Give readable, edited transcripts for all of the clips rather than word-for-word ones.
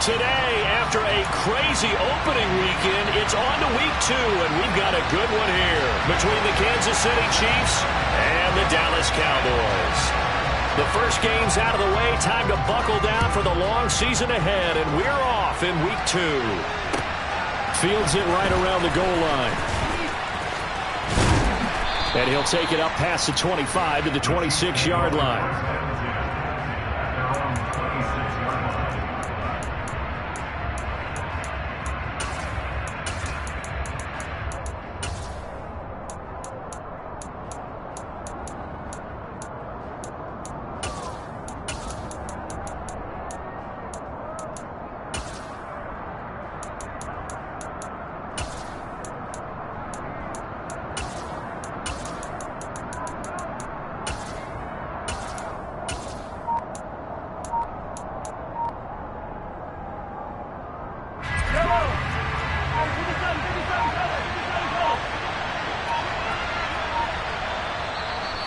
Today, after a crazy opening weekend, it's on to week 2, and we've got a good one here between the Kansas City Chiefs and the Dallas Cowboys. The first game's out of the way. Time to buckle down for the long season ahead, and we're off in week 2. Fields it right around the goal line. And he'll take it up past the 25 to the 26-yard line.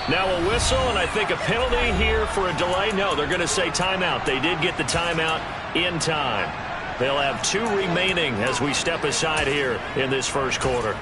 Now a whistle, and I think a penalty here for a delay. No, they're going to say timeout. They did get the timeout in time. They'll have 2 remaining as we step aside here in this first quarter.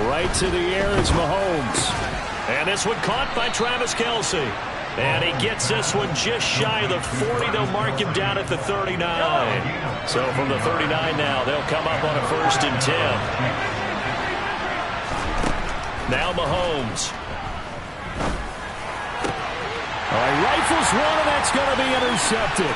Right to the air is Mahomes. And this one caught by Travis Kelce. And he gets this one just shy of the 40. They'll mark him down at the 39. So from the 39 now, they'll come up on a 1st and 10. Now Mahomes. All right, rifles one, and that's going to be intercepted.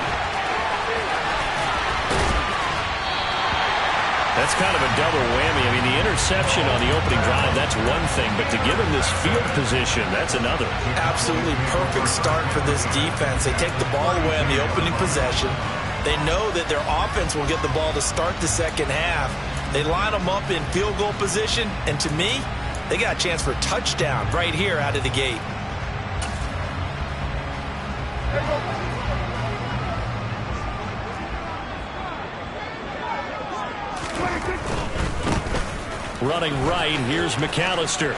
That's kind of a double whammy. I mean, the interception on the opening drive, that's one thing. But to give him this field position, that's another. Absolutely perfect start for this defense. They take the ball away on the opening possession. They know that their offense will get the ball to start the second half. They line them up in field goal position. And to me, they got a chance for a touchdown right here out of the gate. Running right, here's McAllister.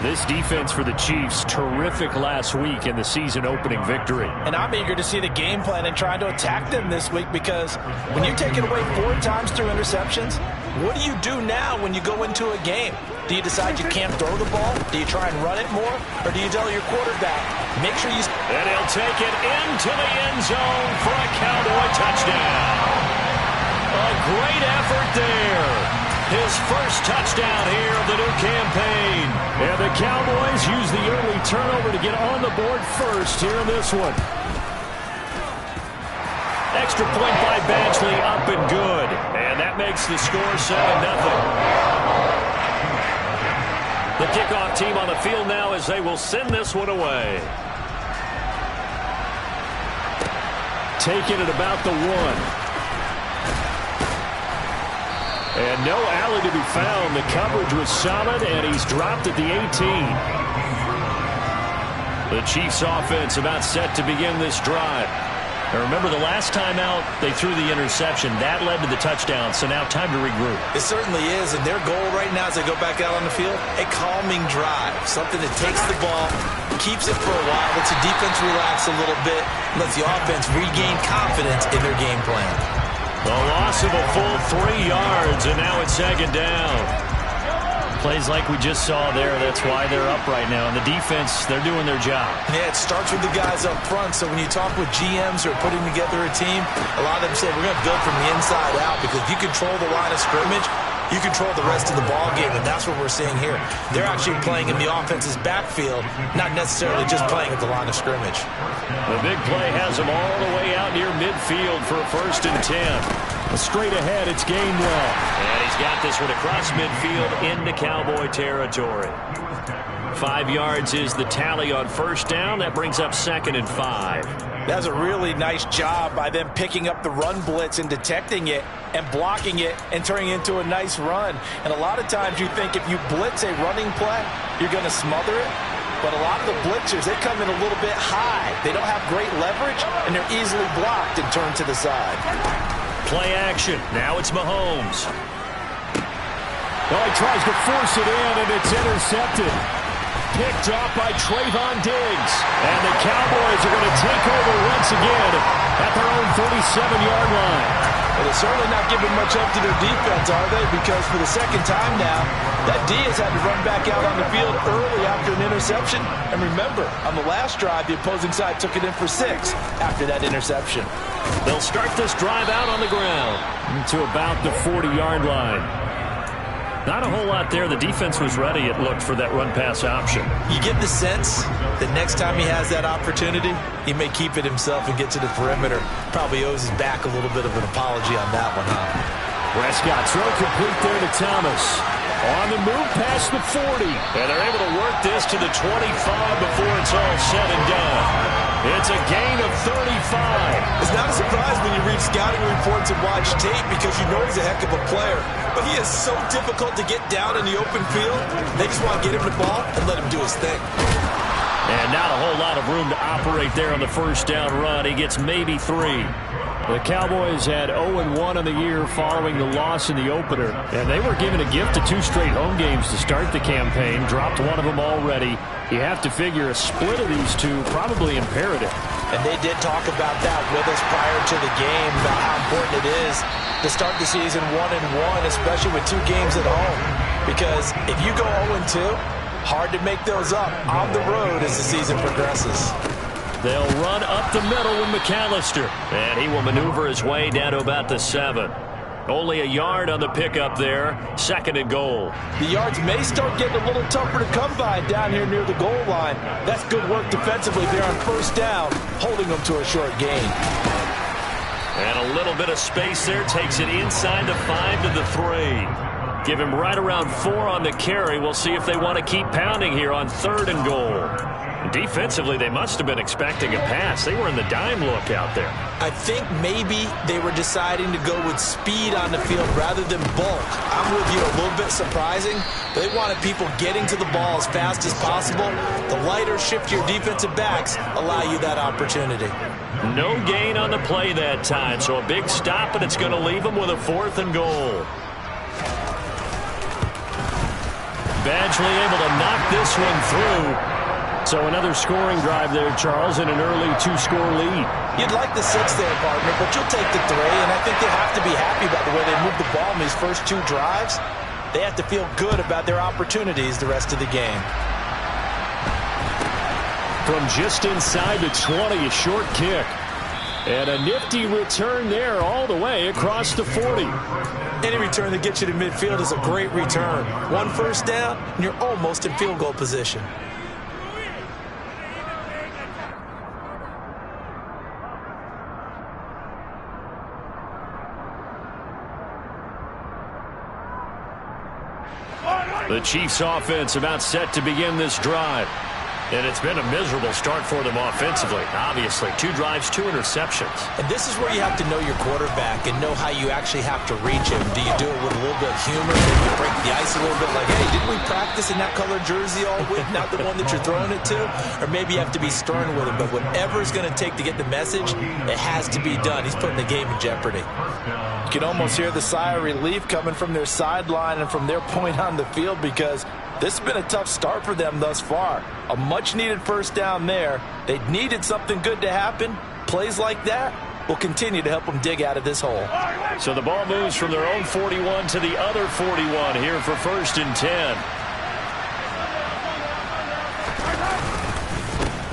This defense for the Chiefs, terrific last week in the season-opening victory. And I'm eager to see the game plan and try to attack them this week, because when you take it away 4 times through interceptions, what do you do now when you go into a game? Do you decide you can't throw the ball? Do you try and run it more? Or do you tell your quarterback, make sure you... And he'll take it into the end zone for a Cowboy touchdown. A great effort there. His first touchdown here of the new campaign. And the Cowboys use the early turnover to get on the board first here in this one. Extra point by Badgley, up and good. And that makes the score 7-0. The kickoff team on the field now as they will send this one away. Taking it about the 1. And no alley to be found. The coverage was solid, and he's dropped at the 18. The Chiefs offense about set to begin this drive. Now remember, the last time out, they threw the interception. That led to the touchdown, so now time to regroup. It certainly is, and their goal right now as they go back out on the field, a calming drive. Something that takes the ball, keeps it for a while, lets the defense relax a little bit, lets the offense regain confidence in their game plan. The loss of a full 3 yards, and now it's second down. Plays like we just saw there. That's why they're up right now. And the defense, they're doing their job. Yeah, it starts with the guys up front. So when you talk with GMs who are putting together a team, a lot of them say we're going to build from the inside out, because if you control the line of scrimmage, you control the rest of the ball game, and that's what we're seeing here. They're actually playing in the offense's backfield, not necessarily just playing at the line of scrimmage. The big play has them all the way out near midfield for a 1st and 10. Straight ahead, it's Gainwell. And he's got this one across midfield into Cowboy territory. 5 yards is the tally on 1st down. That brings up 2nd and 5. That's a really nice job by them picking up the run blitz and detecting it and blocking it and turning it into a nice run. And a lot of times you think if you blitz a running play, you're going to smother it. But a lot of the blitzers, they come in a little bit high. They don't have great leverage, and they're easily blocked and turned to the side. Play action. Now it's Mahomes. Well, he tries to force it in, and it's intercepted. Picked off by Trayvon Diggs. And the Cowboys are going to take over once again at their own 37-yard line. Well, they're certainly not giving much up to their defense, are they? Because for the second time now, that D has had to run back out on the field early after an interception. And remember, on the last drive, the opposing side took it in for 6 after that interception. They'll start this drive out on the ground to about the 40-yard line. Not a whole lot there. The defense was ready, it looked, for that run-pass option. You get the sense that next time he has that opportunity, he may keep it himself and get to the perimeter. Probably owes his back a little bit of an apology on that one, huh? Prescott throw complete there to Thomas. On the move past the 40. And they're able to work this to the 25 before it's all said and done. It's a gain of 35. It's not a surprise when you read scouting reports and watch tape, because you know he's a heck of a player. But he is so difficult to get down in the open field. They just want to get him the ball and let him do his thing. And not a whole lot of room to operate there on the 1st down run. He gets maybe 3. The Cowboys had 0-1 in the year following the loss in the opener. And they were given a gift of 2 straight home games to start the campaign. Dropped one of them already. You have to figure a split of these two probably imperative. And they did talk about that with us prior to the game, about how important it is to start the season 1-1, especially with 2 games at home. Because if you go 0-2, hard to make those up on the road as the season progresses. They'll run up the middle with McAllister. And he will maneuver his way down to about the 7. Only a yard on the pickup there. 2nd and goal. The yards may start getting a little tougher to come by down here near the goal line. That's good work defensively there on 1st down, holding them to a short gain. And a little bit of space there. Takes it inside the 5 to the 3. Give him right around 4 on the carry. We'll see if they want to keep pounding here on 3rd and goal. Defensively, they must have been expecting a pass. They were in the dime look out there. I think maybe they were deciding to go with speed on the field rather than bulk. I'm with you, a little bit surprising. They wanted people getting to the ball as fast as possible. The lighter, shiftier defensive backs allow you that opportunity. No gain on the play that time, so a big stop, and it's going to leave them with a 4th and goal. Badgley able to knock this one through. So another scoring drive there, Charles, and an early 2-score lead. You'd like the 6 there, partner, but you'll take the 3, and I think they have to be happy about the way they moved the ball in these first 2 drives. They have to feel good about their opportunities the rest of the game. From just inside the 20, a short kick. And a nifty return there all the way across the 40. Any return that gets you to midfield is a great return. 1 first down, and you're almost in field goal position. The Chiefs offense about set to begin this drive. And it's been a miserable start for them offensively. Obviously, 2 drives, 2 interceptions. And this is where you have to know your quarterback and know how you actually have to reach him. Do you do it with a little bit of humor? Maybe you break the ice a little bit like, hey, didn't we practice in that color jersey all week? Not the one that you're throwing it to? Or maybe you have to be stern with him. But whatever it's going to take to get the message, it has to be done. He's putting the game in jeopardy. You can almost hear the sigh of relief coming from their sideline and from their point on the field, because this has been a tough start for them thus far. A much-needed first down there. They needed something good to happen. Plays like that will continue to help them dig out of this hole. So the ball moves from their own 41 to the other 41 here for 1st and 10.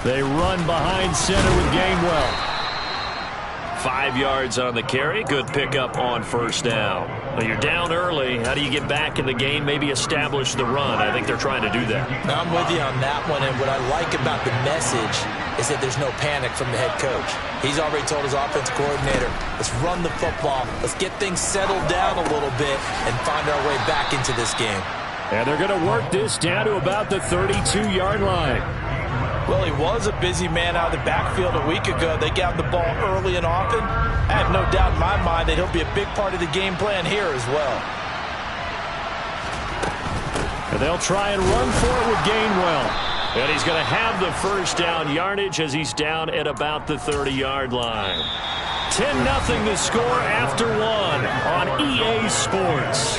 They run behind center with Gainwell. 5 yards on the carry. Good pickup on 1st down. Well, you're down early. How do you get back in the game? Maybe establish the run. I think they're trying to do that. I'm with you on that one, and what I like about the message is that there's no panic from the head coach. He's already told his offensive coordinator, let's run the football. Let's get things settled down a little bit and find our way back into this game. And they're going to work this down to about the 32-yard line. Well, he was a busy man out of the backfield a week ago. They got the ball early and often. I have no doubt in my mind that he'll be a big part of the game plan here as well. And they'll try and run for it with Gainwell. And he's going to have the 1st down yardage as he's down at about the 30-yard line. 10-0 the score after 1 on EA Sports.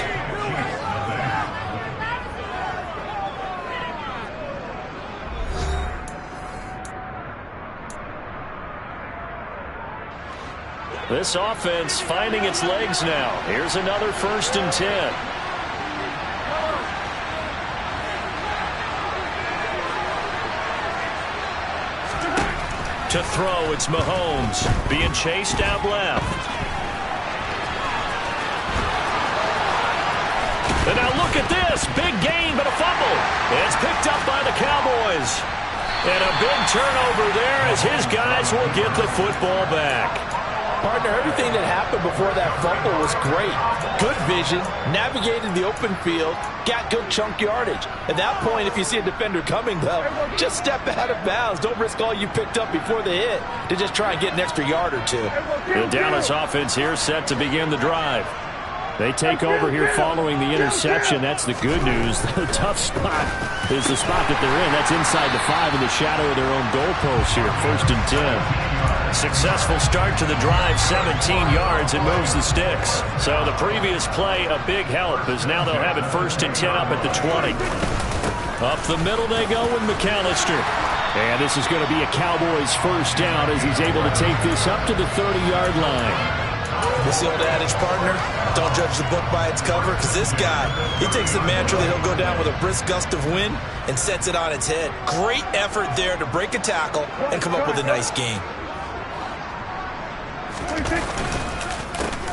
This offense finding its legs now. Here's another 1st and 10. To throw, it's Mahomes being chased out left. And now look at this. Big gain, but a fumble. It's picked up by the Cowboys. And a big turnover there as his guys will get the football back. Partner, everything that happened before that fumble was great. Good vision, navigated the open field, got good chunk yardage. At that point, if you see a defender coming, though, just step out of bounds. Don't risk all you picked up before the hit to just try and get an extra yard or 2. The Dallas offense here set to begin the drive. They take over here following the interception. That's the good news. The tough spot is the spot that they're in. That's inside the 5 in the shadow of their own goalpost here. 1st and 10. Successful start to the drive, 17 yards, and moves the sticks. So the previous play, a big help, as now they'll have it 1st and 10 up at the 20. Up the middle they go with McAllister. And this is going to be a Cowboys 1st down as he's able to take this up to the 30-yard line. This old adage, partner, don't judge the book by its cover, because this guy, he takes the mantra that he'll go down with a brisk gust of wind and sets it on its head. Great effort there to break a tackle and come up with a nice gain.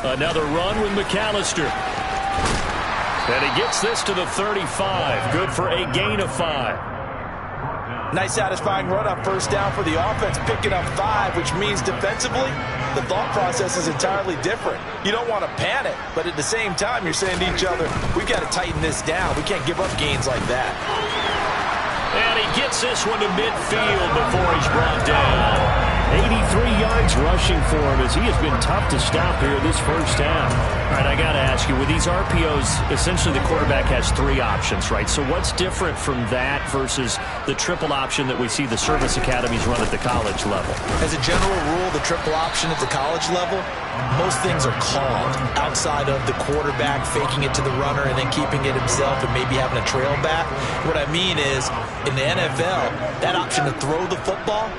Another run with McAllister. And he gets this to the 35. Good for a gain of 5. Nice satisfying run on 1st down for the offense, picking up 5, which means defensively, the thought process is entirely different. You don't want to panic, but at the same time, you're saying to each other, we've got to tighten this down. We can't give up gains like that. And he gets this one to midfield before he's brought down. 83 yards rushing for him as he has been tough to stop here this 1st down. All right, I got to ask you, with these RPOs, essentially the quarterback has 3 options, right? So what's different from that versus the triple option that we see the service academies run at the college level? As a general rule, the triple option at the college level, most things are called outside of the quarterback faking it to the runner and then keeping it himself and maybe having a trail back. What I mean is, in the NFL, that option to throw the football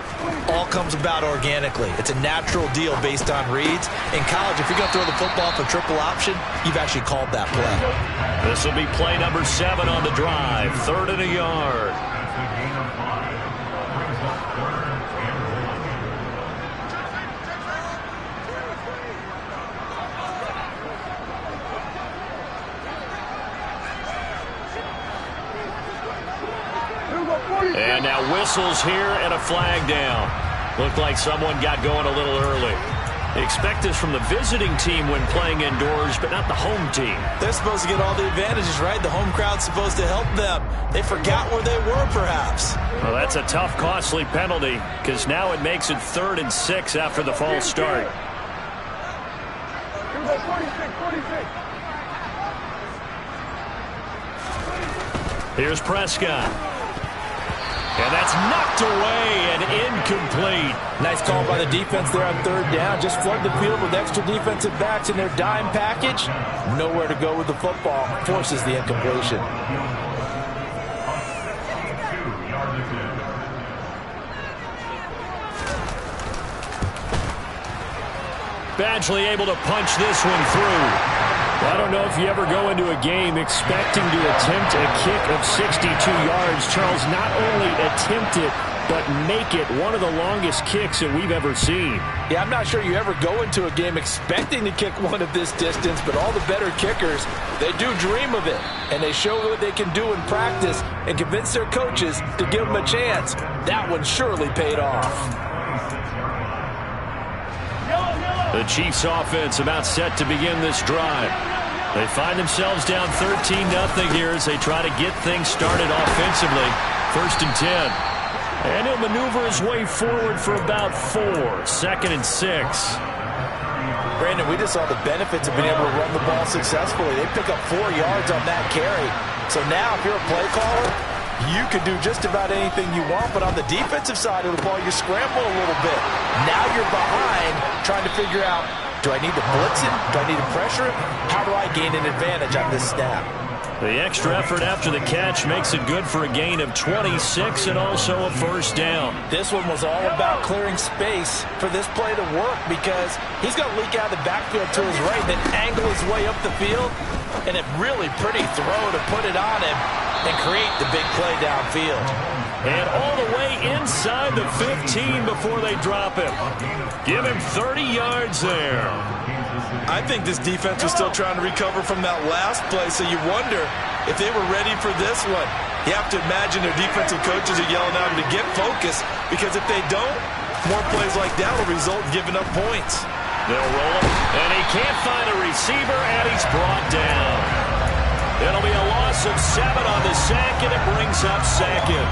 all comes about organically. It's a natural deal based on reads. In college, if you're going to throw the football for triple option, you've actually called that play. This will be play number 7 on the drive. 3rd and a yard. And now whistles here and a flag down. Looked like someone got going a little early. Expect this from the visiting team when playing indoors, but not the home team. They're supposed to get all the advantages, right? The home crowd's supposed to help them. They forgot where they were, perhaps. Well, that's a tough, costly penalty, because now it makes it 3rd and 6 after the false start. Here's Prescott. And that's knocked away and incomplete. Nice call by the defense there on 3rd down. Just flood the field with extra defensive backs in their dime package. Nowhere to go with the football. Forces the incompletion. Badgley able to punch this one through. Well, I don't know if you ever go into a game expecting to attempt a kick of 62 yards. Charles, not only attempt it, but make it one of the longest kicks that we've ever seen. Yeah, I'm not sure you ever go into a game expecting to kick one of this distance, but all the better kickers, they do dream of it. And they show what they can do in practice and convince their coaches to give them a chance. That one surely paid off. The Chiefs offense about set to begin this drive. They find themselves down 13-0 here as they try to get things started offensively. 1st and 10. And he'll maneuver his way forward for about 4. 2nd and 6. Brandon, we just saw the benefits of being able to run the ball successfully. They pick up 4 yards on that carry. So now if you're a play caller, you can do just about anything you want, but on the defensive side of the ball, you scramble a little bit. Now you're behind trying to figure out, do I need to blitz him? Do I need to pressure him? How do I gain an advantage on this snap? The extra effort after the catch makes it good for a gain of 26 and also a 1st down. This one was all about clearing space for this play to work because he's going to leak out of the backfield to his right, then angle his way up the field, and a really pretty throw to put it on him and create the big play downfield. And all the way inside the 15 before they drop him. Give him 30 yards there. I think this defense was still trying to recover from that last play, so you wonder if they were ready for this one. You have to imagine their defensive coaches are yelling at them to get focused, because if they don't, more plays like that will result in giving up points. They'll roll him, and he can't find a receiver, and he's brought down. It'll be a loss of 7 on the sack, and it brings up 2nd.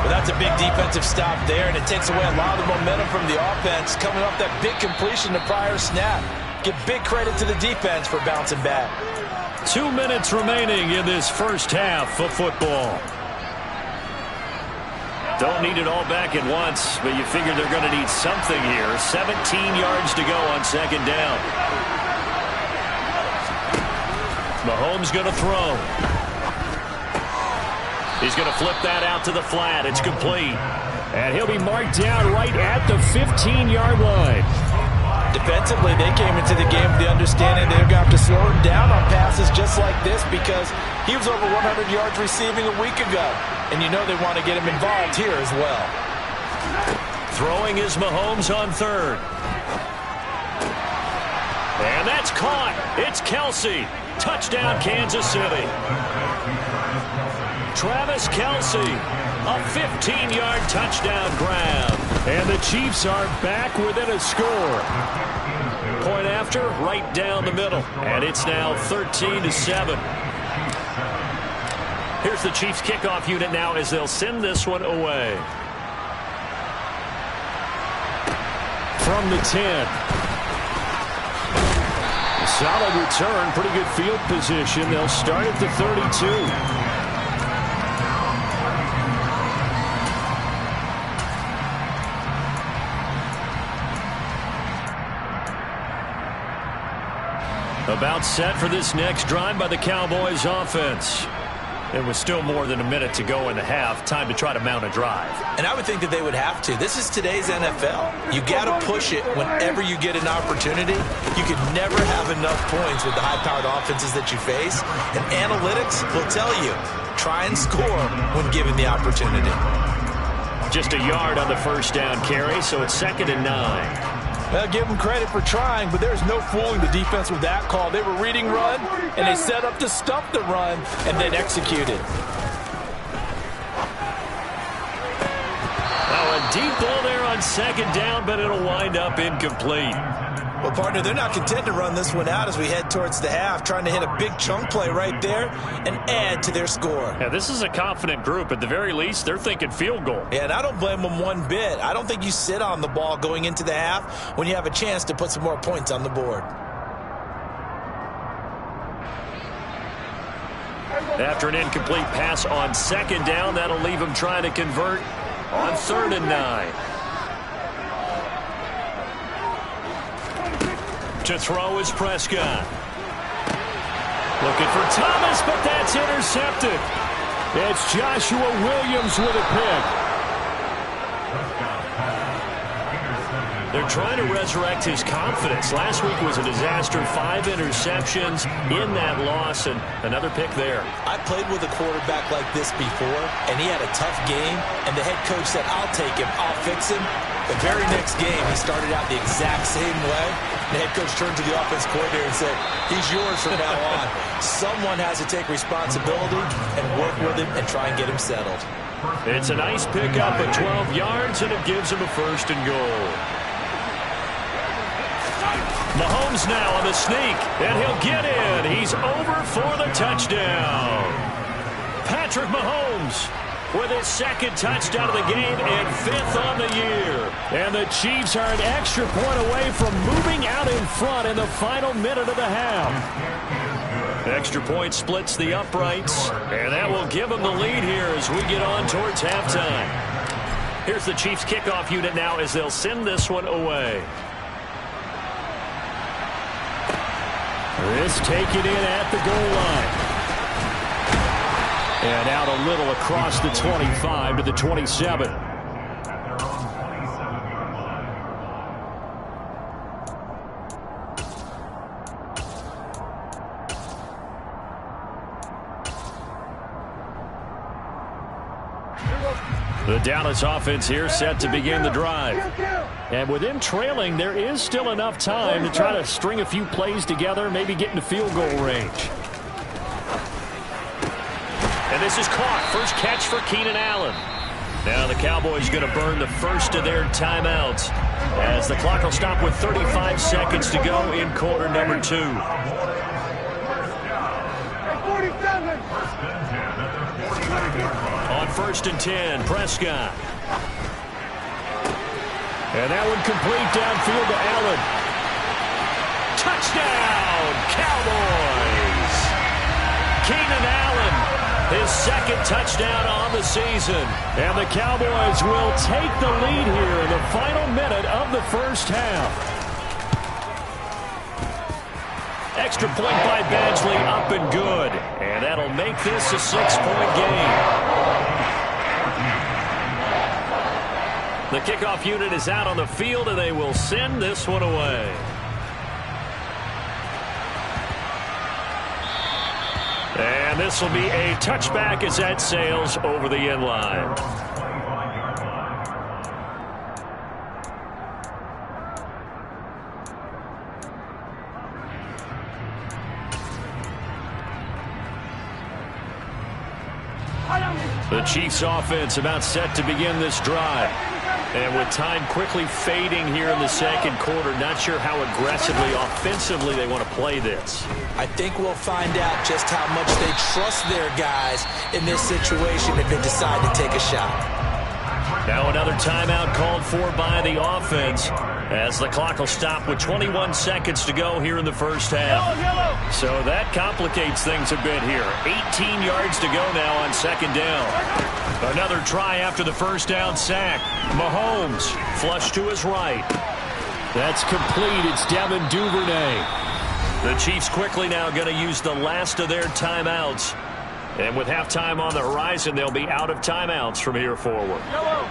Well, that's a big defensive stop there, and it takes away a lot of the momentum from the offense coming off that big completion the prior snap. Give big credit to the defense for bouncing back. 2 minutes remaining in this 1st half of football. Don't need it all back at once, but you figure they're going to need something here. 17 yards to go on 2nd down. Mahomes going to throw. He's going to flip that out to the flat. It's complete. And he'll be marked down right at the 15-yard line. Defensively, they came into the game with the understanding they're going to have to slow him down on passes just like this because he was over 100 yards receiving a week ago. And you know they want to get him involved here as well. Throwing is Mahomes on 3rd. And that's caught. It's Kelsey. Touchdown, Kansas City. Travis Kelsey, a 15-yard touchdown grab. And the Chiefs are back within a score. Point after, right down the middle. And it's now 13-7. Here's the Chiefs kickoff unit now as they'll send this one away. From the 10. A solid return, pretty good field position. They'll start at the 32. About set for this next drive by the Cowboys offense. It was still more than a minute to go in the half. Time to try to mount a drive. And I would think that they would have to. This is today's NFL. You got to push it whenever you get an opportunity. You can never have enough points with the high-powered offenses that you face. And analytics will tell you, try and score when given the opportunity. Just a yard on the 1st down carry, so it's 2nd and 9. Well, give them credit for trying, but there's no fooling the defense with that call. They were reading run, and they set up to stop the run, and then executed. Now a deep ball there on 2nd down, but it'll wind up incomplete. Well, partner, they're not content to run this one out as we head towards the half, trying to hit a big chunk play right there and add to their score. Yeah, this is a confident group. At the very least, they're thinking field goal. Yeah, and I don't blame them one bit. I don't think you sit on the ball going into the half when you have a chance to put some more points on the board. After an incomplete pass on second down, that'll leave him trying to convert on 3rd and 9. To throw is Prescott. Looking for Thomas, but that's intercepted. It's Joshua Williams with a pick. They're trying to resurrect his confidence. Last week was a disaster. 5 interceptions in that loss, and another pick there. I played with a quarterback like this before, and he had a tough game, and the head coach said, I'll take him, I'll fix him. The very next game, he started out the exact same way. The head coach turned to the offense coordinator and said, he's yours from now on. Someone has to take responsibility and work with him and try and get him settled. It's a nice pickup at 12 yards, and it gives him a 1st and goal. Mahomes now on the sneak, and he'll get in. He's over for the touchdown. Patrick Mahomes with his 2nd touchdown of the game and 5th on the year. And the Chiefs are an extra point away from moving out in front in the final minute of the half. Extra point splits the uprights, and that will give them the lead here as we get on towards halftime. Here's the Chiefs kickoff unit now as they'll send this one away. This taken in at the goal line. And out a little across the 25 to the 27. The Dallas offense here set to begin the drive. And with them trailing, there is still enough time to try to string a few plays together, maybe get into field goal range. And this is caught. First catch for Keenan Allen. Now the Cowboys going to burn the first of their timeouts as the clock will stop with 35 seconds to go in quarter number 2. On 1st and 10, Prescott. And that one complete downfield to Allen. Touchdown, Cowboys! Keenan Allen, his 2nd touchdown on the season. And the Cowboys will take the lead here in the final minute of the first half. Extra point by Badgley, up and good. And that'll make this a 6-point game. The kickoff unit is out on the field, and they will send this one away. And this will be a touchback as that sails over the end line. The Chiefs offense about set to begin this drive. And with time quickly fading here in the 2nd quarter, not sure how aggressively, offensively they want to play this. I think we'll find out just how much they trust their guys in this situation if they decide to take a shot. Now another timeout called for by the offense as the clock will stop with 21 seconds to go here in the first half. So that complicates things a bit here. 18 yards to go now on 2nd down. Another try after the first down sack. Mahomes flush to his right. That's complete. It's Devin Duvernay. The Chiefs quickly now going to use the last of their timeouts. And with halftime on the horizon, they'll be out of timeouts from here forward.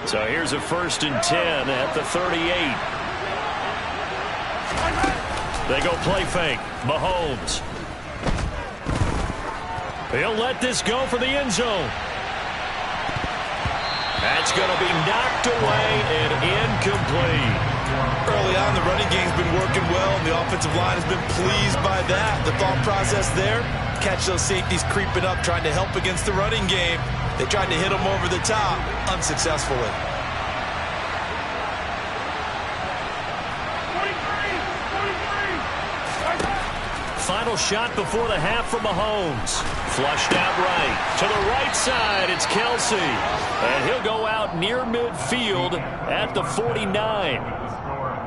So here's a 1st and 10 at the 38. They go play fake. Mahomes. He'll let this go for the end zone. That's going to be knocked away and incomplete. Early on, the running game's been working well, and the offensive line has been pleased by that. The thought process there, catch those safeties creeping up, trying to help against the running game. They tried to hit them over the top, unsuccessfully. final shot before the half from Mahomes. Flushed out right. To the right side, it's Kelsey. And he'll go out near midfield at the 49.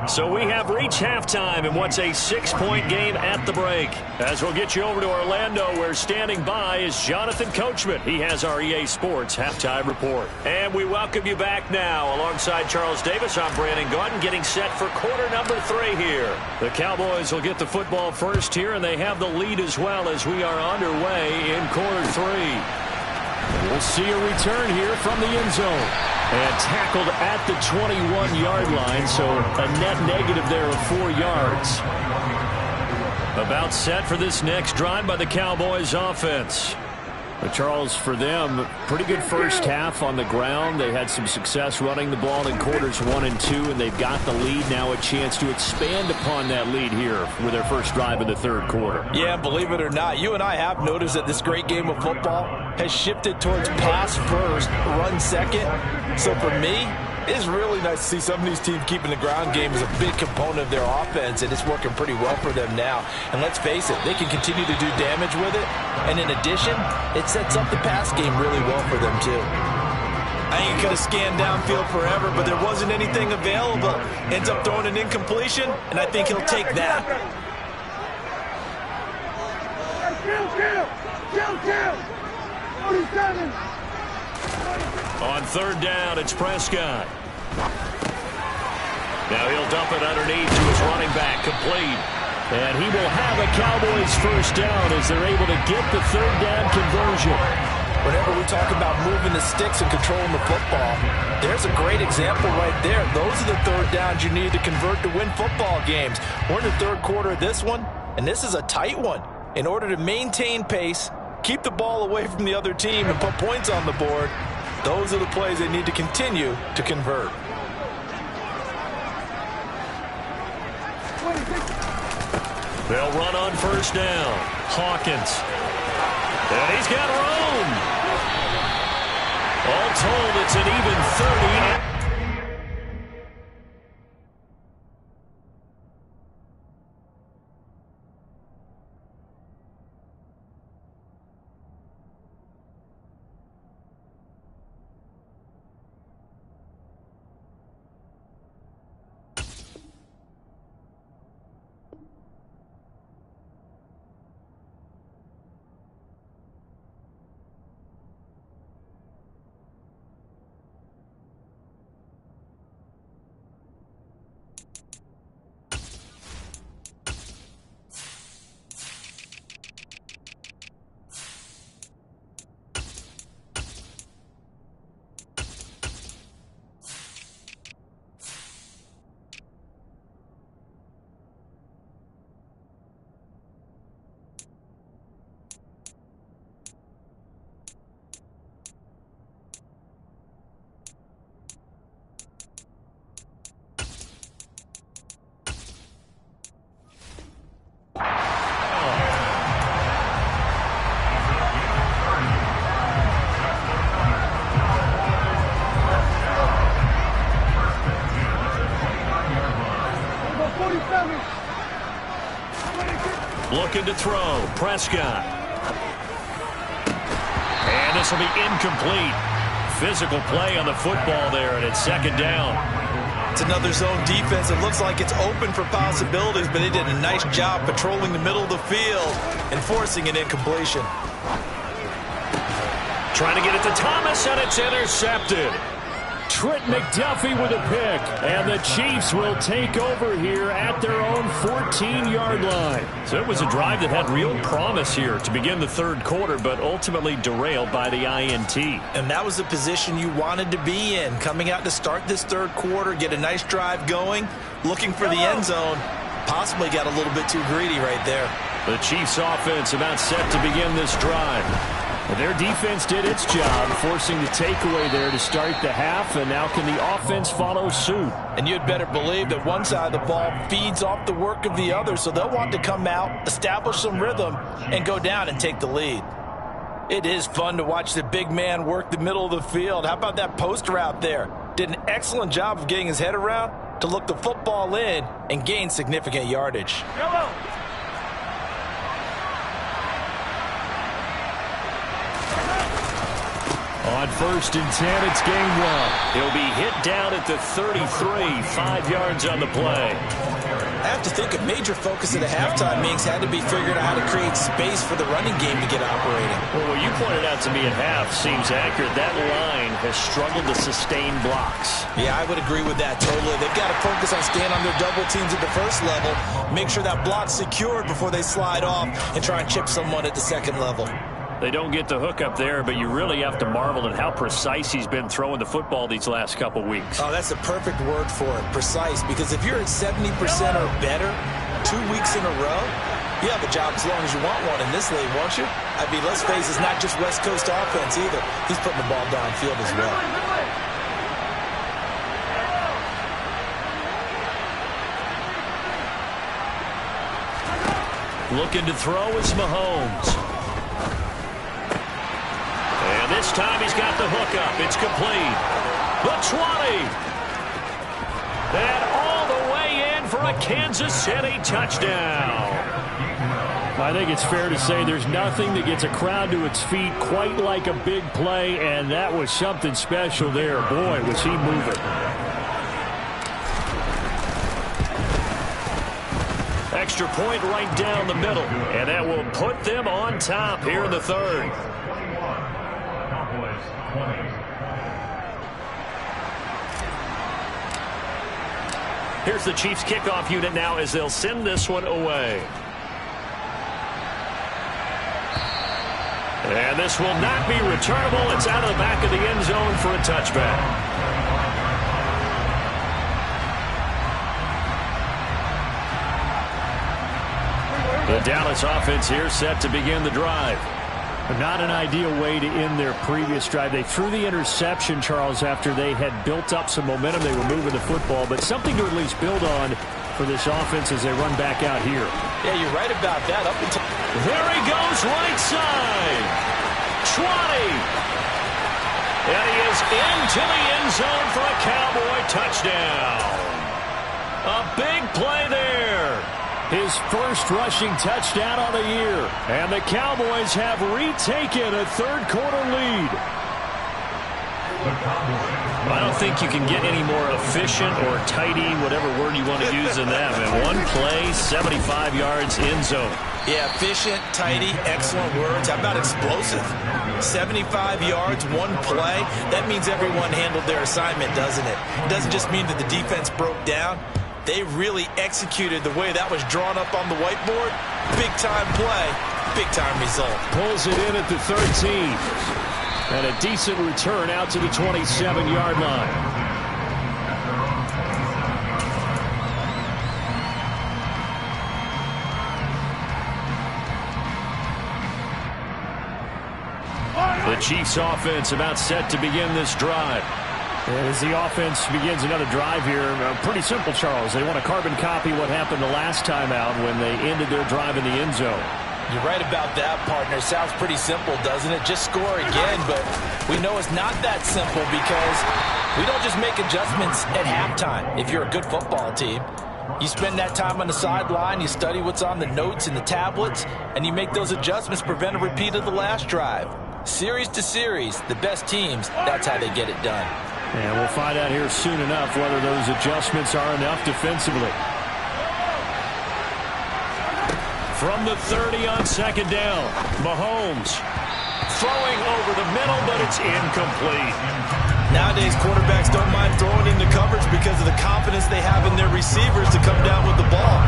So we have reached halftime in what's a 6-point game at the break. As we'll get you over to Orlando, where standing by is Jonathan Coachman. He has our EA Sports halftime report. And we welcome you back now. Alongside Charles Davis, I'm Brandon Gaudin, getting set for quarter number 3 here. The Cowboys will get the football first here, and they have the lead as well as we are underway in quarter 3. We'll see a return here from the end zone. And tackled at the 21-yard line, so a net negative there of 4 yards. About set for this next drive by the Cowboys offense. But Charles, for them, pretty good first half on the ground. They had some success running the ball in quarters 1 and 2, and they've got the lead now, a chance to expand upon that lead here with their first drive in the third quarter. Yeah, believe it or not, you and I have noticed that this great game of football has shifted towards pass first, run second. So for me, it's really nice to see some of these teams keeping the ground game as a big component of their offense, and it's working pretty well for them now. And let's face it, they can continue to do damage with it. And in addition, it sets up the pass game really well for them, too. I think he could have scanned downfield forever, but there wasn't anything available. Ends up throwing an incompletion, and I think he'll take that. On third down, it's Prescott. Now he'll dump it underneath to his running back, complete. And he will have a Cowboys first down as they're able to get the third down conversion. Whenever we talk about moving the sticks and controlling the football, there's a great example right there. Those are the third downs you need to convert to win football games. We're in the third quarter of this one, and this is a tight one. In order to maintain pace, keep the ball away from the other team, and put points on the board, those are the plays they need to continue to convert. They'll run on first down. Hawkins. And he's got room. All told, it's an even 30. Looking to throw. Prescott. And this will be incomplete. Physical play on the football there, and it's second down. It's another zone defense. It looks like it's open for possibilities, but they did a nice job patrolling the middle of the field and forcing an incompletion. Trying to get it to Thomas, and it's intercepted. Trent McDuffie with a pick, and the Chiefs will take over here at their own 14-yard line. So it was a drive that had real promise here to begin the third quarter, but ultimately derailed by the INT. And that was the position you wanted to be in, coming out to start this third quarter, get a nice drive going, looking for the end zone. Possibly got a little bit too greedy right there. The Chiefs offense about set to begin this drive. Their defense did its job, forcing the takeaway there to start the half, and now can the offense follow suit? And you'd better believe that one side of the ball feeds off the work of the other, so they'll want to come out, establish some rhythm, and go down and take the lead. It is fun to watch the big man work the middle of the field. How about that post route there? Did an excellent job of getting his head around to look the football in and gain significant yardage. On 1st and 10, it's game one. He'll be hit down at the 33, 5 yards on the play. I have to think a major focus at the halftime meetings had to be figuring out how to create space for the running game to get operating. Well, what you pointed out to me at half seems accurate. That line has struggled to sustain blocks. Yeah, I would agree with that totally. They've got to focus on staying on their double teams at the first level, make sure that block's secured before they slide off and try and chip someone at the second level. They don't get the hook up there, but you really have to marvel at how precise he's been throwing the football these last couple weeks. Oh, that's the perfect word for it, precise, because if you're at 70% or better 2 weeks in a row, you have a job as long as you want one in this league, won't you? I mean, let's face it, it's not just West Coast offense either. He's putting the ball downfield as well. Looking to throw is Mahomes. And this time he's got the hook up. It's complete. The 20. And all the way in for a Kansas City touchdown. I think it's fair to say there's nothing that gets a crowd to its feet quite like a big play, and that was something special there. Boy, was he moving. Extra point right down the middle. And that will put them on top here in the third. Here's the Chiefs kickoff unit now as they'll send this one away. And this will not be returnable. It's out of the back of the end zone for a touchback. The Dallas offense here set to begin the drive. Not an ideal way to end their previous drive. They threw the interception, Charles, after they had built up some momentum. They were moving the football, but something to at least build on for this offense as they run back out here. Yeah, you're right about that. Up until there he goes, right side. 20. And he is into the end zone for a Cowboy touchdown. A big play there. His first rushing touchdown on the year. And the Cowboys have retaken a third-quarter lead. I don't think you can get any more efficient or tidy, whatever word you want to use in that. And one play, 75 yards, end zone. Yeah, efficient, tidy, excellent words. How about explosive? 75 yards, one play. That means everyone handled their assignment, doesn't it? It doesn't just mean that the defense broke down. They really executed the way that was drawn up on the whiteboard. Big-time play, big-time result. Pulls it in at the 13. And a decent return out to the 27-yard line. The Chiefs offense about set to begin this drive. And as the offense begins another drive here, pretty simple, Charles. They want to carbon copy what happened the last time out when they ended their drive in the end zone. You're right about that, partner. Sounds pretty simple, doesn't it? Just score again, but we know it's not that simple because we don't just make adjustments at halftime. If you're a good football team, you spend that time on the sideline, you study what's on the notes and the tablets, and you make those adjustments, prevent a repeat of the last drive. Series to series, the best teams, that's how they get it done. And we'll find out here soon enough whether those adjustments are enough defensively. From the 30 on second down, Mahomes throwing over the middle, but it's incomplete. Nowadays, quarterbacks don't mind throwing into coverage because of the confidence they have in their receivers to come down with the ball.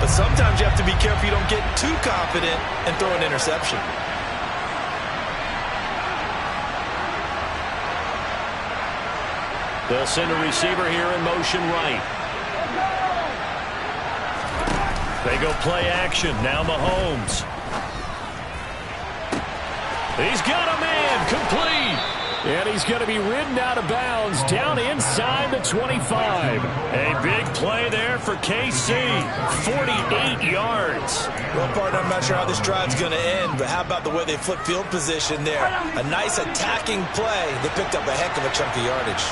But sometimes you have to be careful you don't get too confident and throw an interception. They'll send a receiver here in motion right. They go play action. Now Mahomes. He's got a man. Complete. And he's going to be ridden out of bounds down inside the 25. A big play there for KC. 48 yards. Well, partner, I'm not sure how this drive's going to end, but how about the way they flip field position there? A nice attacking play. They picked up a heck of a chunk of yardage.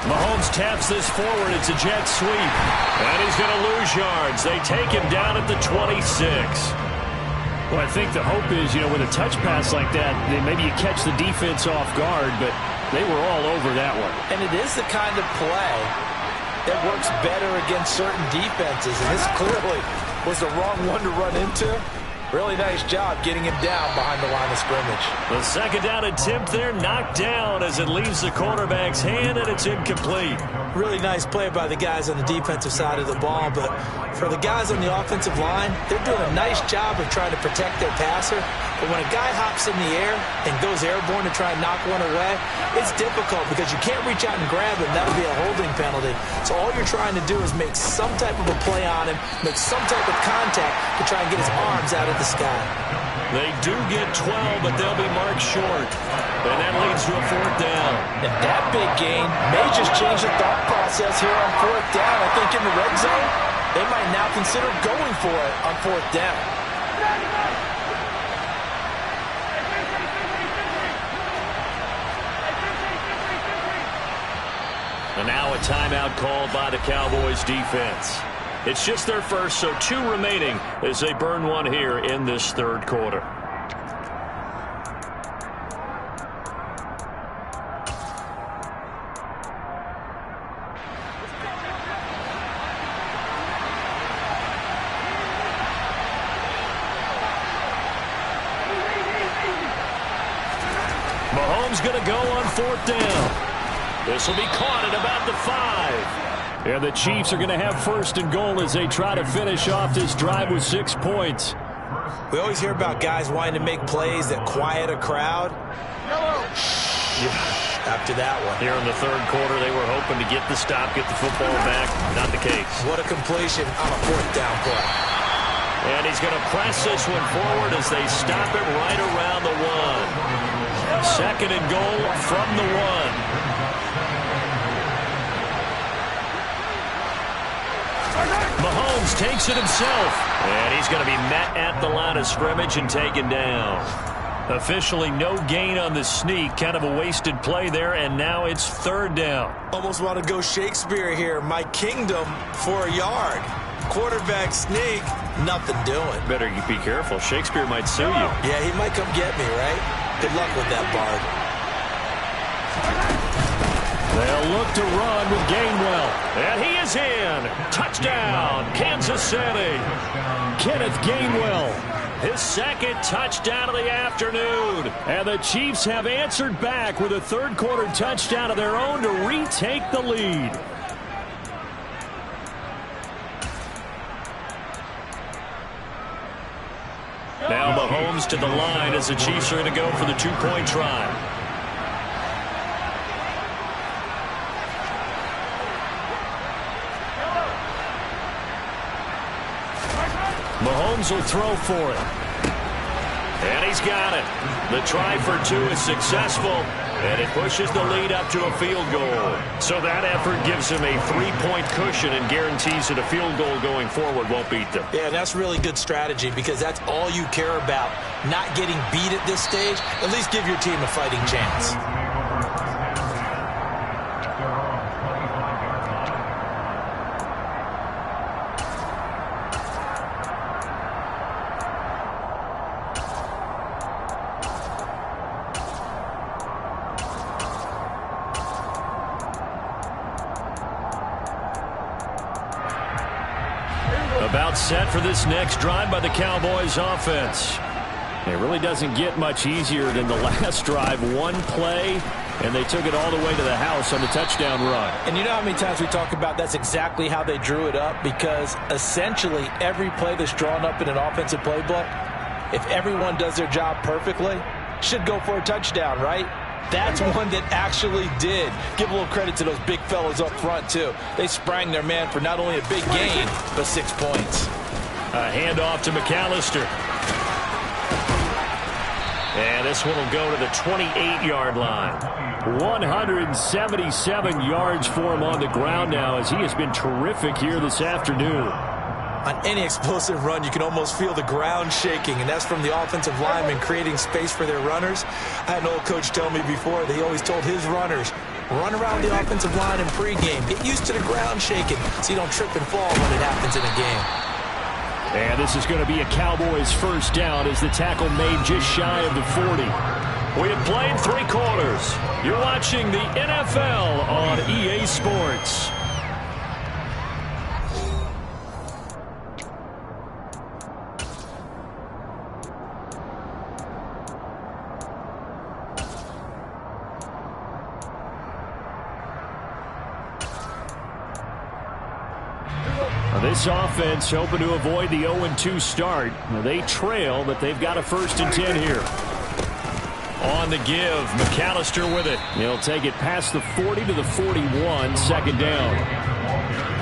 Mahomes taps this forward. It's a jet sweep. And he's going to lose yards. They take him down at the 26. Well, I think the hope is, with a touch pass like that, then maybe you catch the defense off guard, but they were all over that one. And it is the kind of play that works better against certain defenses, and this clearly was the wrong one to run into. Really nice job getting him down behind the line of scrimmage. The second down attempt there knocked down as it leaves the quarterback's hand, and it's incomplete. Really nice play by the guys on the defensive side of the ball, but for the guys on the offensive line, they're doing a nice job of trying to protect their passer. But when a guy hops in the air and goes airborne to try and knock one away, it's difficult because you can't reach out and grab him. That'll be a holding penalty. So all you're trying to do is make some type of a play on him, make some type of contact to try and get his arms out of the sky. They do get 12, but they'll be marked short. And that leads to a fourth down. And that big gain may just change the thought process here on fourth down. I think in the red zone, they might now consider going for it on fourth down. And now a timeout called by the Cowboys defense. It's just their first, so 2 remaining as they burn one here in this third quarter. Mahomes going to go on fourth down. This will be caught at about the 5. And the Chiefs are going to have first and goal as they try to finish off this drive with 6 points. We always hear about guys wanting to make plays that quiet a crowd. After that one. Here in the third quarter, they were hoping to get the stop, get the football back. Not the case. What a completion on a fourth down play. And he's going to press this one forward as they stop it right around the 1. Second and goal from the 1. Mahomes takes it himself. And he's going to be met at the line of scrimmage and taken down. Officially no gain on the sneak. Kind of a wasted play there, and now it's third down. Almost want to go Shakespeare here. My kingdom for a yard. Quarterback sneak, nothing doing. Better be careful. Shakespeare might sue you. Yeah, he might come get me, right? Good luck with that, Bard. They'll look to run with Gainwell. And he is in. Touchdown, Kansas City. Kenneth Gainwell. His second touchdown of the afternoon. And the Chiefs have answered back with a third quarter touchdown of their own to retake the lead. Now Mahomes to the line as the Chiefs are going to go for the 2-point try. Mahomes will throw for it. And he's got it. The try for 2 is successful, and it pushes the lead up to a field goal. So that effort gives him a 3-point cushion and guarantees that a field goal going forward won't beat them. Yeah, that's really good strategy because that's all you care about. Not getting beat at this stage. At least give your team a fighting chance. About set for this next drive by the Cowboys offense. It really doesn't get much easier than the last drive. One play, and they took it all the way to the house on the touchdown run. And you know how many times we talk about that's exactly how they drew it up? Because essentially every play that's drawn up in an offensive playbook, if everyone does their job perfectly, should go for a touchdown, right? That's one that actually did. Give a little credit to those big fellas up front, too. They sprang their man for not only a big gain, but 6 points. A handoff to McAllister. And this one will go to the 28-yard line. 177 yards for him on the ground now as he has been terrific here this afternoon. On any explosive run, you can almost feel the ground shaking, and that's from the offensive linemen creating space for their runners. I had an old coach tell me before that he always told his runners, run around the offensive line in pregame. Get used to the ground shaking so you don't trip and fall when it happens in a game. And this is going to be a Cowboys first down as the tackle made just shy of the 40. We have played 3 quarters. You're watching the NFL on EA Sports. This offense hoping to avoid the 0-2 start. They trail, but they've got a 1st and 10 here. On the give, McAllister with it. He'll take it past the 40 to the 41, 2nd down.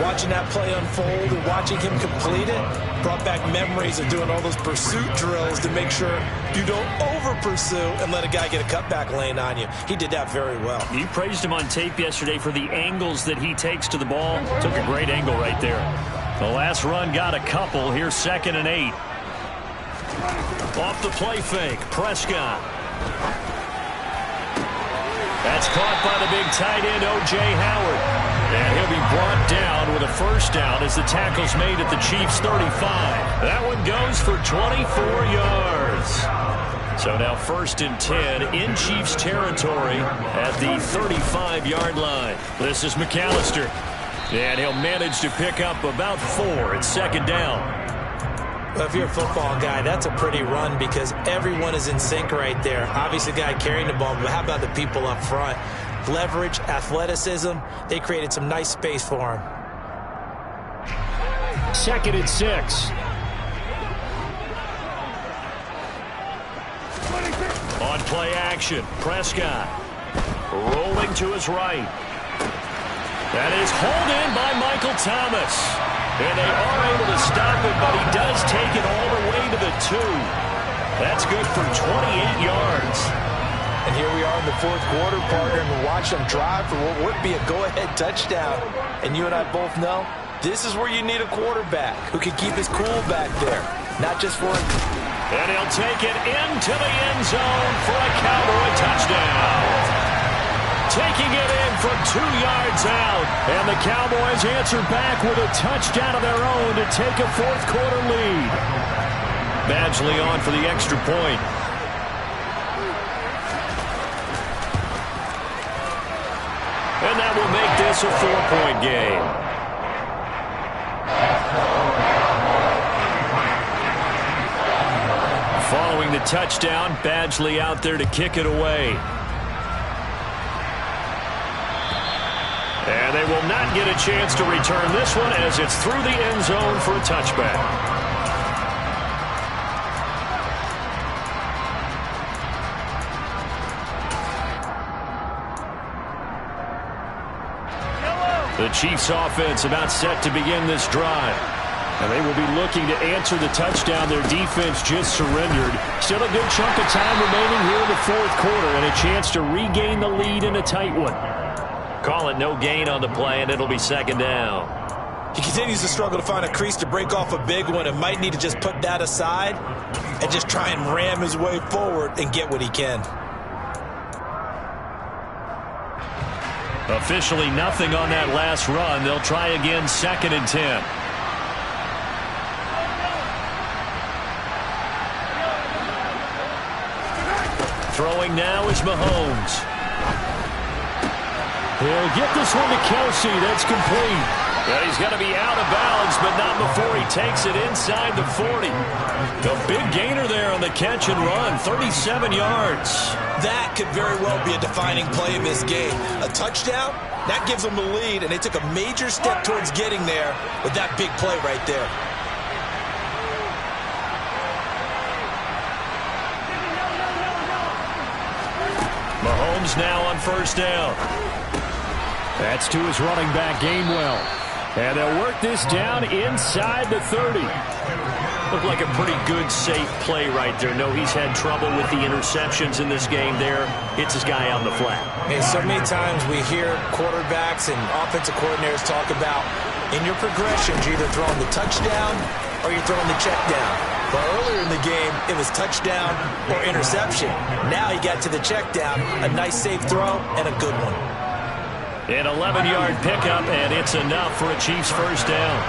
Watching that play unfold and watching him complete it brought back memories of doing all those pursuit drills to make sure you don't over-pursue and let a guy get a cutback lane on you. He did that very well. You praised him on tape yesterday for the angles that he takes to the ball. Took a great angle right there. The last run got a couple. Here's 2nd and 8. Off the play fake, Prescott. That's caught by the big tight end, O.J. Howard. And he'll be brought down with a 1st down as the tackle's made at the Chiefs' 35. That one goes for 24 yards. So now 1st and 10 in Chiefs territory at the 35-yard line. This is McAllister. And he'll manage to pick up about 4 at 2nd down. Well, if you're a football guy, that's a pretty run because everyone is in sync right there. Obviously, the guy carrying the ball, but how about the people up front? Leverage, athleticism, they created some nice space for him. 2nd and 6. On play action, Prescott rolling to his right. That is hauled in by Michael Thomas. And they are able to stop it, but he does take it all the way to the 2. That's good for 28 yards. And here we are in the 4th quarter, partner, and watch them drive for what would be a go-ahead touchdown. And you and I both know this is where you need a quarterback who can keep his cool back there, not just for him. And he'll take it into the end zone for a Cowboy touchdown. Taking it in from 2 yards out. And the Cowboys answer back with a touchdown of their own to take a 4th quarter lead. Badgley on for the extra point. And that will make this a 4-point game. Following the touchdown, Badgley out there to kick it away. And they will not get a chance to return this one as it's through the end zone for a touchback. The Chiefs offense about set to begin this drive. And they will be looking to answer the touchdown their defense just surrendered. Still a good chunk of time remaining here in the 4th quarter and a chance to regain the lead in a tight one. Call it no gain on the play, and it'll be 2nd down. He continues to struggle to find a crease to break off a big one and might need to just put that aside and just try and ram his way forward and get what he can. Officially nothing on that last run. They'll try again, 2nd and 10. Throwing now is Mahomes. He'll get this one to Kelsey. That's complete. Well, he's got to be out of bounds, but not before he takes it inside the 40. A big gainer there on the catch and run, 37 yards. That could very well be a defining play in this game. A touchdown, that gives them the lead, and they took a major step towards getting there with that big play right there. Mahomes now on 1st down. That's to his running back, Gainwell. And they'll work this down inside the 30. Looked like a pretty good, safe play right there. No, he's had trouble with the interceptions in this game there. Hits his guy out in the flat. And so many times we hear quarterbacks and offensive coordinators talk about in your progressions, you're either throwing the touchdown or you're throwing the check down. But earlier in the game, it was touchdown or interception. Now he got to the check down, a nice safe throw, and a good one. An 11-yard pickup, and it's enough for a Chiefs 1st down.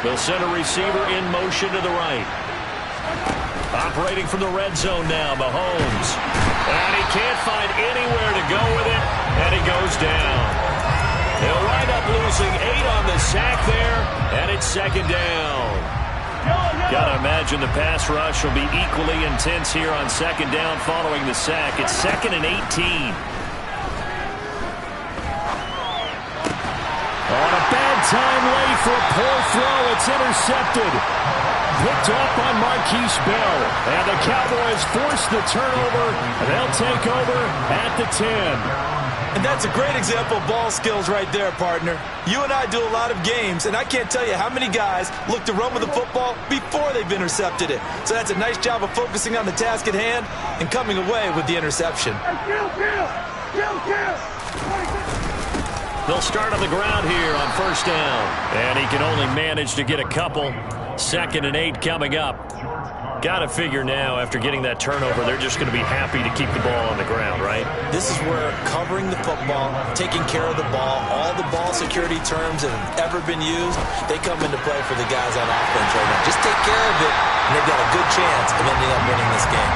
They'll send a receiver in motion to the right. Operating from the red zone now, Mahomes. And he can't find anywhere to go with it, and he goes down. He'll wind up losing 8 on the sack there, and it's second down. Got to imagine the pass rush will be equally intense here on second down following the sack. It's 2nd and 18. On a bad time late for a poor throw. It's intercepted. Picked up on Marquise Bell. And the Cowboys force the turnover. And they'll take over at the 10. And that's a great example of ball skills right there, partner. You and I do a lot of games, and I can't tell you how many guys look to run with the football before they've intercepted it. So that's a nice job of focusing on the task at hand and coming away with the interception. They'll start on the ground here on first down. And he can only manage to get a couple. 2nd and 8 coming up. Got to figure now, after getting that turnover, they're just going to be happy to keep the ball on the ground, right? This is where covering the football, taking care of the ball, all the ball security terms that have ever been used, they come into play for the guys on offense right now. Just take care of it, and they've got a good chance of ending up winning this game.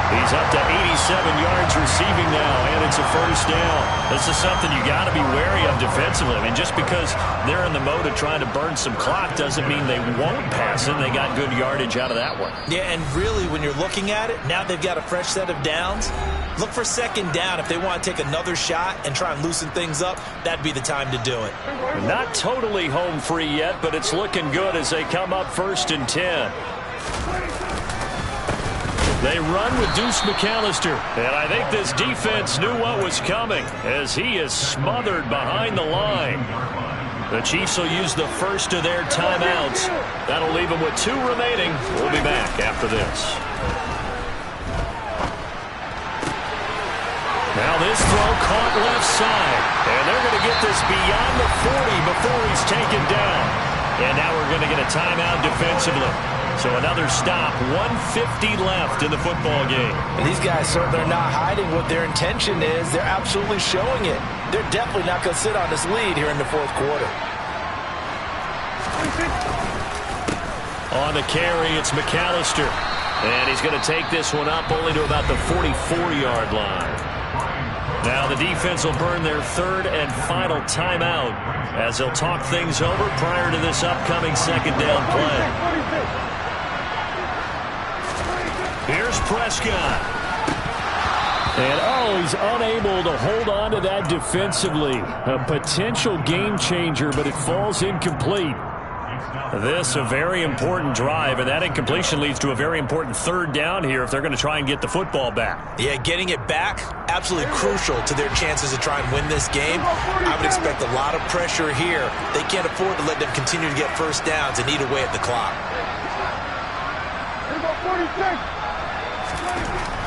He's up to 87 yards receiving now, and it's a first down. This is something you got to be wary of defensively. I mean, just because they're in the mode of trying to burn some clock doesn't mean they won't pass it. They got good yardage out of that one. Yeah, and really, when you're looking at it, now they've got a fresh set of downs. Look for second down. If they want to take another shot and try and loosen things up, that'd be the time to do it. Not totally home free yet, but it's looking good as they come up 1st and 10. They run with Deuce McAllister. And I think this defense knew what was coming as he is smothered behind the line. The Chiefs will use the first of their timeouts. That'll leave them with 2 remaining. We'll be back after this. Now this throw caught left side. And they're going to get this beyond the 40 before he's taken down. And now we're going to get a timeout defensively. So another stop, 1:50 left in the football game. And these guys certainly are not hiding what their intention is. They're absolutely showing it. They're definitely not going to sit on this lead here in the 4th quarter. On the carry, it's McAllister. And he's going to take this one up only to about the 44-yard line. Now the defense will burn their 3rd and final timeout as they'll talk things over prior to this upcoming second down play. Here's Prescott. And, he's unable to hold on to that defensively. A potential game changer, but it falls incomplete. This a very important drive, and that incompletion leads to a very important 3rd down here if they're going to try and get the football back. Yeah, getting it back, absolutely crucial to their chances to try and win this game. I would expect a lot of pressure here. They can't afford to let them continue to get first downs and eat away at the clock.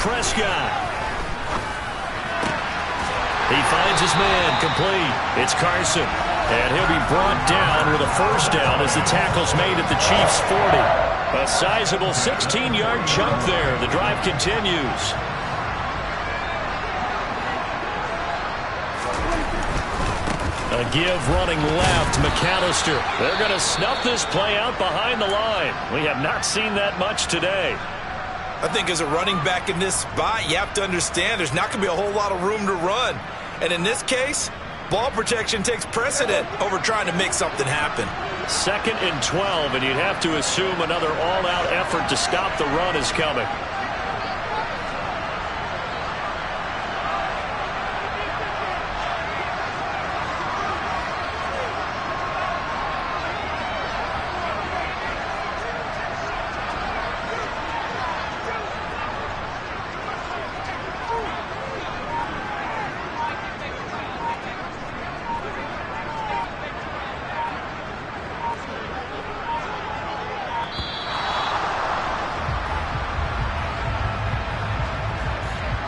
Prescott. He finds his man complete. It's Carson. And he'll be brought down with a first down as the tackle's made at the Chiefs' 40. A sizable 16-yard chunk there. The drive continues. A give running left. McAllister. They're going to snuff this play out behind the line. We have not seen that much today. I think as a running back in this spot, you have to understand there's not going to be a whole lot of room to run. And in this case, ball protection takes precedent over trying to make something happen. 2nd and 12, and you'd have to assume another all-out effort to stop the run is coming.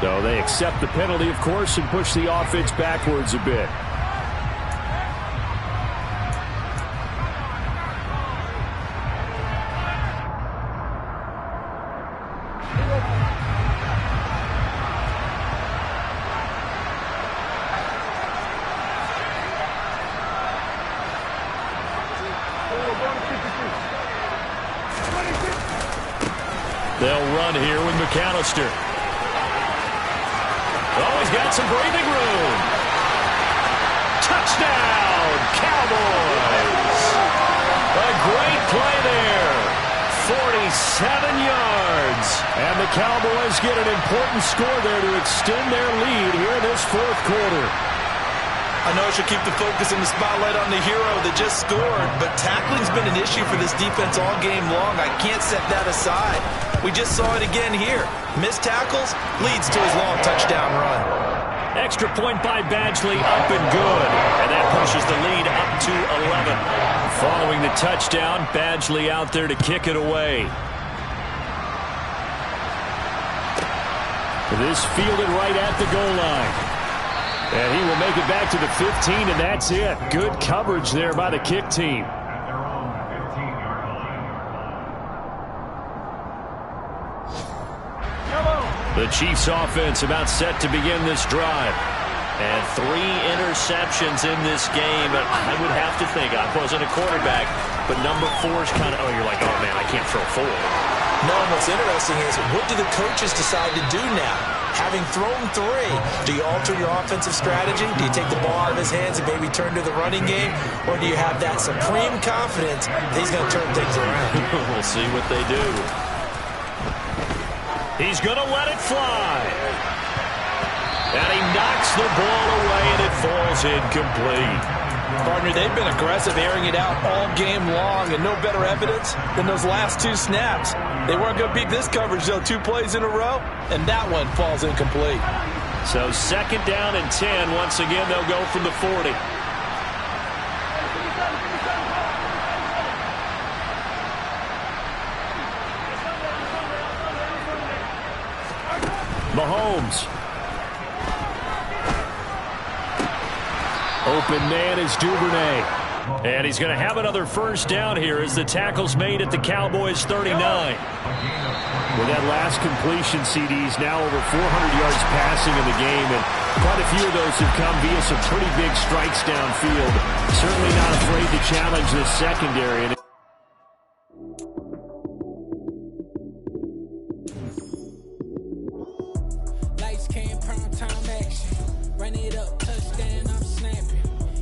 So they accept the penalty, of course, and push the offense backwards a bit. They'll run here with McAllister. Oh, he's got some breathing room. Touchdown, Cowboys. A great play there. 47 yards. And the Cowboys get an important score there to extend their lead here in this fourth quarter. I know I should keep the focus and the spotlight on the hero that just scored, but tackling's been an issue for this defense all game long. I can't set that aside. We just saw it again here. Missed tackles leads to his long touchdown run. Extra point by Badgley, up and good. And that pushes the lead up to 11. Following the touchdown, Badgley out there to kick it away. This fielded right at the goal line. And he will make it back to the 15, and that's it. Good coverage there by the kick team. The Chiefs offense about set to begin this drive. And 3 interceptions in this game. I would have to think, I wasn't a quarterback, but number 4 is kind of, oh, you're like, oh, man, I can't throw 4. No, what's interesting is, what do the coaches decide to do now? Having thrown 3, do you alter your offensive strategy? Do you take the ball out of his hands and maybe turn to the running game? Or do you have that supreme confidence that he's going to turn things around? We'll see what they do. He's going to let it fly. And he knocks the ball away, and it falls incomplete. Partner, they've been aggressive, airing it out all game long, and no better evidence than those last 2 snaps. They weren't going to beat this coverage, though. 2 plays in a row, and that one falls incomplete. So 2nd down and 10. Once again, they'll go from the 40. Mahomes. Open man is Duvernay. And he's going to have another first down here as the tackle's made at the Cowboys 39. With that last completion, CD's now over 400 yards passing in the game, and quite a few of those have come via some pretty big strikes downfield. Certainly not afraid to challenge this secondary. Lights, cam, prime time action. Run it up, touchdown, I'm snapping.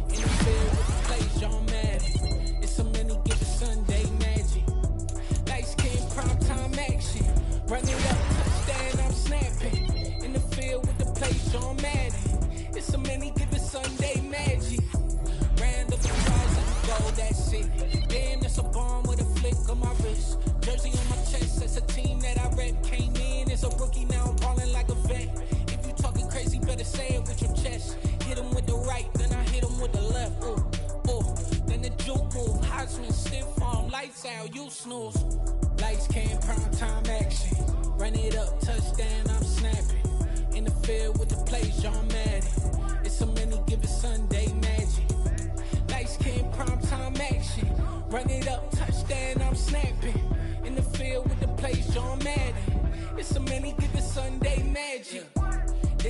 In the field with the plays, John Madden. It's a many given Sunday magic. Lights, cam, prime time action. Run it up, touchdown, I'm snapping. In the field with the plays, John Madden. It's a many given Sunday magic. Random surprise and goal, that's it. Damn, that's a bomb with a flick on my wrist. Jersey on my chest, that's a team that I rep. Came in as a rookie, now I'm balling like a vet. If you talking crazy, better say it with your chest. Hit him with the right, then I hit him with the left. Ooh, ooh. Then the juke move, Heisman, stiff arm, lights out, you snooze. Lights, cam, prime time action. Run it up, touchdown, I'm snapping. In the field with the plays, John Madden. It's a many given Sunday magic. Lights, cam, prime time action. Run it up, touchdown, I'm snapping. In the field with the plays, John Madden. It's a many given Sunday magic.